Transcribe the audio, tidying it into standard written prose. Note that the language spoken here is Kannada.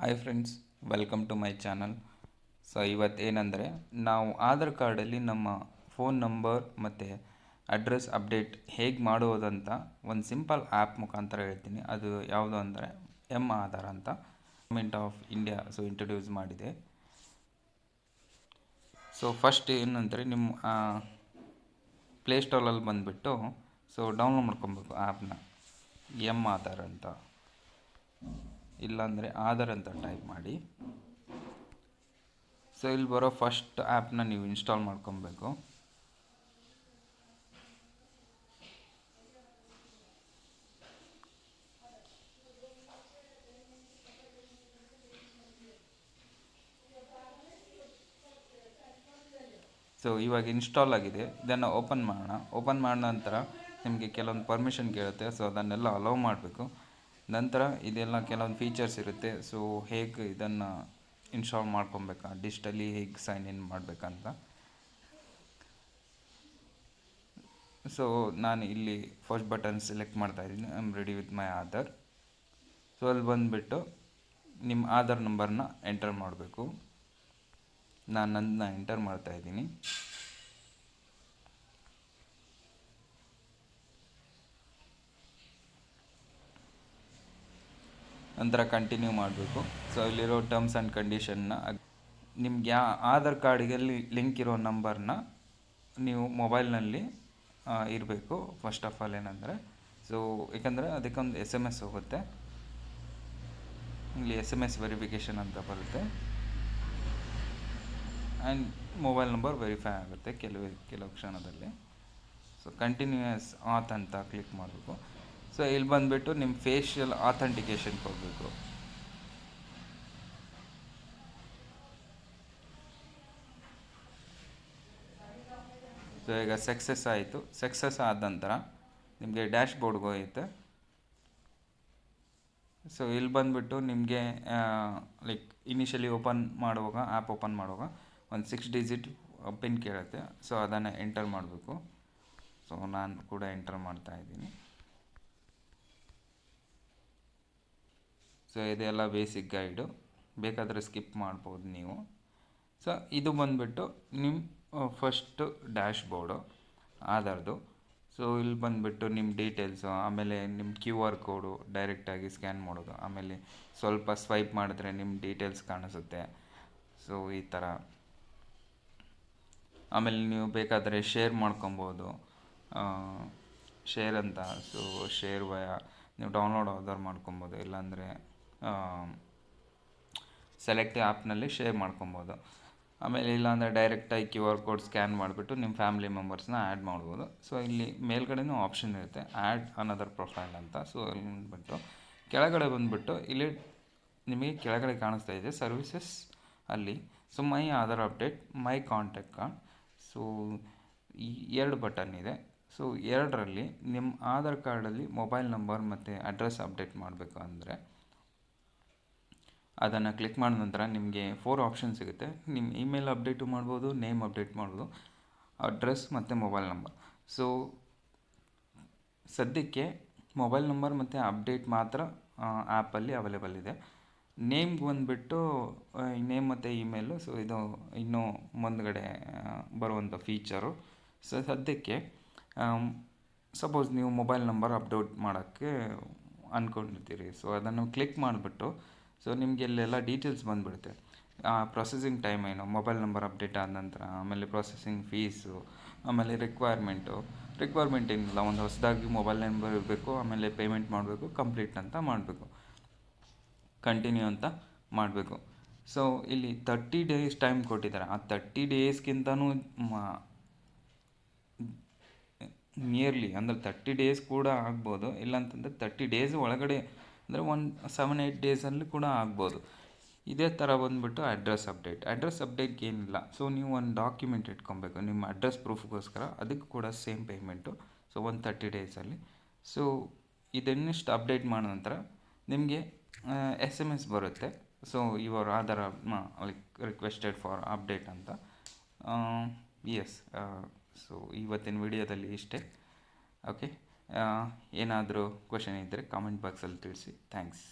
Hi friends, welcome to my channel. So ಇವತ್ತೇನೆಂದರೆ ನಾವು ಆಧಾರ್ ಕಾರ್ಡಲ್ಲಿ ನಮ್ಮ ಫೋನ್ ನಂಬರ್ ಮತ್ತು ಅಡ್ರೆಸ್ ಅಪ್ಡೇಟ್ ಹೇಗೆ ಮಾಡುವುದಂತ ಒಂದು ಸಿಂಪಲ್ ಆ್ಯಪ್ ಮುಖಾಂತರ ಹೇಳ್ತೀನಿ. ಅದು ಯಾವುದು ಅಂದರೆ ಆಧಾರ್ ಅಂತ ಗೌರ್ಮೆಂಟ್ ಆಫ್ ಇಂಡಿಯಾ ಇಂಟ್ರೊಡ್ಯೂಸ್ ಮಾಡಿದೆ. ಸೊ ಫಸ್ಟ್ ಏನಂದರೆ ನಿಮ್ಮ ಪ್ಲೇಸ್ಟೋರಲ್ಲಿ ಬಂದುಬಿಟ್ಟು ಡೌನ್ಲೋಡ್ ಮಾಡ್ಕೊಬೇಕು ಆ್ಯಪ್ನ ಆಧಾರ್ ಅಂತ, ಇಲ್ಲಾಂದರೆ ಆಧಾರ್ ಅಂತ ಟೈಪ್ ಮಾಡಿ. ಸೊ ಇಲ್ಲಿ ಬರೋ ಫಸ್ಟ್ ಆ್ಯಪ್ನ ನೀವು ಇನ್ಸ್ಟಾಲ್ ಮಾಡ್ಕೊಬೇಕು. ಸೊ ಇವಾಗ ಇನ್ಸ್ಟಾಲ್ ಆಗಿದೆ, ಇದನ್ನು ಓಪನ್ ಮಾಡೋಣ. ಓಪನ್ ಮಾಡಿದ ನಂತರ ನಿಮಗೆ ಕೆಲವೊಂದು ಪರ್ಮಿಷನ್ ಕೇಳುತ್ತೆ. ಸೊ ಅದನ್ನೆಲ್ಲ ಅಲೋ ಮಾಡಬೇಕು. ನಂತರ ಇದೆಲ್ಲ ಕೆಲವೊಂದು ಫೀಚರ್ಸ್ ಇರುತ್ತೆ. ಸೊ ಹೇಗೆ ಇದನ್ನು ಇನ್ಸ್ಟಾಲ್ ಮಾಡ್ಕೊಬೇಕಾ, ಡಿಜಿಟಲಿ ಹೇಗೆ ಸೈನ್ ಇನ್ ಮಾಡಬೇಕಂತ. ಸೊ ನಾನು ಇಲ್ಲಿ ಫಸ್ಟ್ ಬಟನ್ ಸೆಲೆಕ್ಟ್ ಮಾಡ್ತಾ ಇದ್ದೀನಿ, I am ready with my Aadhaar. So ಅಲ್ಲಿ ಬಂದುಬಿಟ್ಟು ನಿಮ್ಮ ಆಧಾರ್ ನಂಬರ್ನ ಎಂಟರ್ ಮಾಡಬೇಕು. ನಾನು ನನ್ನ ಎಂಟರ್ ಮಾಡ್ತಾ ಇದ್ದೀನಿ. ನಂತರ ಕಂಟಿನ್ಯೂ ಮಾಡಬೇಕು. ಸೊ ಇಲ್ಲಿರೋ ಟರ್ಮ್ಸ್ ಆ್ಯಂಡ್ ಕಂಡೀಷನ್ನ, ನಿಮ್ಗೆ ಆಧಾರ್ ಕಾರ್ಡಿಗೆ ಲಿಂಕ್ ಇರೋ ನಂಬರ್ನ ನೀವು ಮೊಬೈಲ್ನಲ್ಲಿ ಇರಬೇಕು. ಫಸ್ಟ್ ಆಫ್ ಆಲ್ ಏನಂದರೆ, ಸೊ ಏಕೆಂದರೆ ಅದಕ್ಕೊಂದು SMS ಹೋಗುತ್ತೆ. ಇಲ್ಲಿ SMS ವೆರಿಫಿಕೇಷನ್ ಅಂತ ಬರುತ್ತೆ ಆ್ಯಂಡ್ ಮೊಬೈಲ್ ನಂಬರ್ ವೆರಿಫೈ ಆಗುತ್ತೆ ಕೆಲವು ಕ್ಷಣದಲ್ಲಿ. ಸೊ ಕಂಟಿನ್ಯೂಯಸ್ ಆತ್ ಅಂತ ಕ್ಲಿಕ್ ಮಾಡಬೇಕು. ಸೊ ಇಲ್ಲಿ ಬಂದುಬಿಟ್ಟು ನಿಮ್ಮ ಫೇಶಿಯಲ್ ಆಥೆಂಟಿಕೇಷನ್ ಕೊಡಬೇಕು. ಸೊ ಈಗ ಸಕ್ಸಸ್ ಆಯಿತು. ಸಕ್ಸಸ್ ಆದ ನಂತರ ನಿಮಗೆ ಡ್ಯಾಶ್ ಬೋರ್ಡ್ಗೆ ಹೋಗುತ್ತೆ. ಸೊ ಇಲ್ಲಿ ಬಂದುಬಿಟ್ಟು ನಿಮಗೆ ಲೈಕ್ ಇನಿಷಿಯಲಿ ಆ್ಯಪ್ ಓಪನ್ ಮಾಡುವಾಗ ಒಂದು 6 ಡಿಜಿಟ್ ಪಿನ್ ಕೇಳುತ್ತೆ. ಸೊ ಅದನ್ನು ಎಂಟರ್ ಮಾಡಬೇಕು. ಸೊ ನಾನು ಕೂಡ ಎಂಟರ್ ಮಾಡ್ತಾ ಇದ್ದೀನಿ. ಸೊ ಇದೆಲ್ಲ ಬೇಸಿಕ್ ಗೈಡು, ಬೇಕಾದರೆ ಸ್ಕಿಪ್ ಮಾಡ್ಬೋದು ನೀವು. ಸೊ ಇದು ಬಂದುಬಿಟ್ಟು ನಿಮ್ಮ ಫಸ್ಟು ಡ್ಯಾಶ್ ಬೋರ್ಡು ಆಧಾರ್ದು. ಸೊ ಇಲ್ಲಿ ಬಂದುಬಿಟ್ಟು ನಿಮ್ಮ ಡೀಟೇಲ್ಸು, ಆಮೇಲೆ ನಿಮ್ಮ QR ಕೋಡು ಡೈರೆಕ್ಟಾಗಿ ಸ್ಕ್ಯಾನ್ ಮಾಡೋದು, ಆಮೇಲೆ ಸ್ವಲ್ಪ ಸ್ವೈಪ್ ಮಾಡಿದ್ರೆ ನಿಮ್ಮ ಡೀಟೇಲ್ಸ್ ಕಾಣಿಸುತ್ತೆ. ಸೊ ಈ ಥರ. ಆಮೇಲೆ ನೀವು ಬೇಕಾದರೆ ಶೇರ್ ಮಾಡ್ಕೊಬೋದು, ಶೇರ್ ಅಂತ. ಸೊ ಶೇರ್ ನೀವು ಡೌನ್ಲೋಡ್ ಆಧಾರ್ ಮಾಡ್ಕೊಬೋದು, ಇಲ್ಲಾಂದರೆ ಸೆಲೆಕ್ಟ್ ಆ್ಯಪ್ನಲ್ಲಿ ಶೇರ್ ಮಾಡ್ಕೊಬೋದು. ಆಮೇಲೆ ಇಲ್ಲಾಂದರೆ ಡೈರೆಕ್ಟಾಗಿ QR ಕೋಡ್ ಸ್ಕ್ಯಾನ್ ಮಾಡಿಬಿಟ್ಟು ನಿಮ್ಮ ಫ್ಯಾಮಿಲಿ ಮೆಂಬರ್ಸ್ನ ಆ್ಯಡ್ ಮಾಡ್ಬೋದು. ಸೊ ಇಲ್ಲಿ ಮೇಲ್ಗಡೆನೂ ಆಪ್ಷನ್ ಇರುತ್ತೆ, ಆ್ಯಡ್ ಅನದರ್ ಪ್ರೊಫೈಲ್ ಅಂತ. ಸೊ ಇಲ್ಲಿ ಬಂದುಬಿಟ್ಟು ಕೆಳಗಡೆ ಬಂದುಬಿಟ್ಟು ಇಲ್ಲಿ ನಿಮಗೆ ಕೆಳಗಡೆ ಕಾಣಿಸ್ತಾ ಇದೆ ಸರ್ವಿಸಸ್ ಅಲ್ಲಿ. So my Aadhaar update, my contact card. So ಈ 2 ಬಟನ್ ಇದೆ. ಸೊ ಎರಡರಲ್ಲಿ ನಿಮ್ಮ ಆಧಾರ್ ಕಾರ್ಡಲ್ಲಿ ಮೊಬೈಲ್ ನಂಬರ್ ಮತ್ತು ಅಡ್ರೆಸ್ ಅಪ್ಡೇಟ್ ಮಾಡಬೇಕು ಅಂದರೆ ಅದನ್ನು ಕ್ಲಿಕ್ ಮಾಡಿದ ನಂತರ ನಿಮಗೆ 4 ಆಪ್ಷನ್ ಸಿಗುತ್ತೆ. ನಿಮ್ಮ ಇಮೇಲ್ ಅಪ್ಡೇಟು ಮಾಡ್ಬೋದು, ನೇಮ್ ಅಪ್ಡೇಟ್ ಮಾಡ್ಬೋದು, ಅಡ್ರೆಸ್ ಮತ್ತು ಮೊಬೈಲ್ ನಂಬರ್. ಸೊ ಸದ್ಯಕ್ಕೆ ಮೊಬೈಲ್ ನಂಬರ್ ಮತ್ತು ಅಪ್ಡೇಟ್ ಮಾತ್ರ ಆ್ಯಪಲ್ಲಿ ಅವೈಲೇಬಲ್ ಇದೆ. ನೇಮ್ಗೆ ಬಂದುಬಿಟ್ಟು ನೇಮ್ ಮತ್ತು ಇಮೇಲು, ಸೊ ಇದು ಇನ್ನೂ ಮುಂದುಗಡೆ ಬರುವಂಥ ಫೀಚರು. ಸೊ ಸದ್ಯಕ್ಕೆ ಸಪೋಸ್ ನೀವು ಮೊಬೈಲ್ ನಂಬರ್ ಅಪ್ಡೇಟ್ ಮಾಡೋಕ್ಕೆ ಅಂದ್ಕೊಂಡಿರ್ತೀರಿ. ಸೊ ಅದನ್ನು ಕ್ಲಿಕ್ ಮಾಡಿಬಿಟ್ಟು ಸೊ ನಿಮಗೆ ಇಲ್ಲೆಲ್ಲ ಡೀಟೇಲ್ಸ್ ಬಂದುಬಿಡುತ್ತೆ. ಪ್ರೊಸೆಸಿಂಗ್ ಟೈಮ್ ಏನು, ಮೊಬೈಲ್ ನಂಬರ್ ಅಪ್ಡೇಟ್ ಆದ ನಂತರ, ಆಮೇಲೆ ಪ್ರೊಸೆಸಿಂಗ್ ಫೀಸು, ಆಮೇಲೆ ರಿಕ್ವೈರ್ಮೆಂಟ್ ಏನಿಲ್ಲ, ಒಂದು ಹೊಸದಾಗಿ ಮೊಬೈಲ್ ನಂಬರ್ ಇರಬೇಕು, ಆಮೇಲೆ ಪೇಮೆಂಟ್ ಮಾಡಬೇಕು, ಕಂಪ್ಲೀಟ್ ಅಂತ ಮಾಡಬೇಕು, ಕಂಟಿನ್ಯೂ ಅಂತ ಮಾಡಬೇಕು. ಸೊ ಇಲ್ಲಿ 30 ಡೇಸ್ ಟೈಮ್ ಕೊಟ್ಟಿದ್ದಾರೆ. ಆ 30 ಡೇಸ್ಗಿಂತನೂ ನಿಯರ್ಲಿ ಅಂದರೆ 30 ಡೇಸ್ ಕೂಡ ಆಗ್ಬೋದು, ಇಲ್ಲಾಂತಂದರೆ 30 ಡೇಸ್ ಒಳಗಡೆ ಅಂದರೆ 7-8 ಡೇಸಲ್ಲಿ ಕೂಡ ಆಗ್ಬೋದು. ಇದೇ ಥರ ಬಂದುಬಿಟ್ಟು ಅಡ್ರೆಸ್ ಅಪ್ಡೇಟ್ಗೆ ಏನಿಲ್ಲ. ಸೊ ನೀವು ಒಂದು ಡಾಕ್ಯುಮೆಂಟ್ ಇಟ್ಕೊಬೇಕು ನಿಮ್ಮ ಅಡ್ರೆಸ್ ಪ್ರೂಫ್ಗೋಸ್ಕರ, ಅದಕ್ಕೆ ಕೂಡ ಸೇಮ್ ಪೇಮೆಂಟು. ಸೊ 30 ಡೇಸಲ್ಲಿ. ಸೊ ಇದನ್ನಿಷ್ಟು ಅಪ್ಡೇಟ್ ಮಾಡಿದ ನಂತರ ನಿಮಗೆ SMS ಬರುತ್ತೆ. So your Aadhaar like requested for update ಅಂತ. ಎಸ್. ಸೊ ಇವತ್ತಿನ ವಿಡಿಯೋದಲ್ಲಿ ಇಷ್ಟೇ. ಓಕೆ, ಏನಾದರೂ ಕ್ವೆಶನ್ ಇದ್ದರೆ ಕಾಮೆಂಟ್ ಬಾಕ್ಸಲ್ಲಿ ತಿಳಿಸಿ. ಥ್ಯಾಂಕ್ಸ್.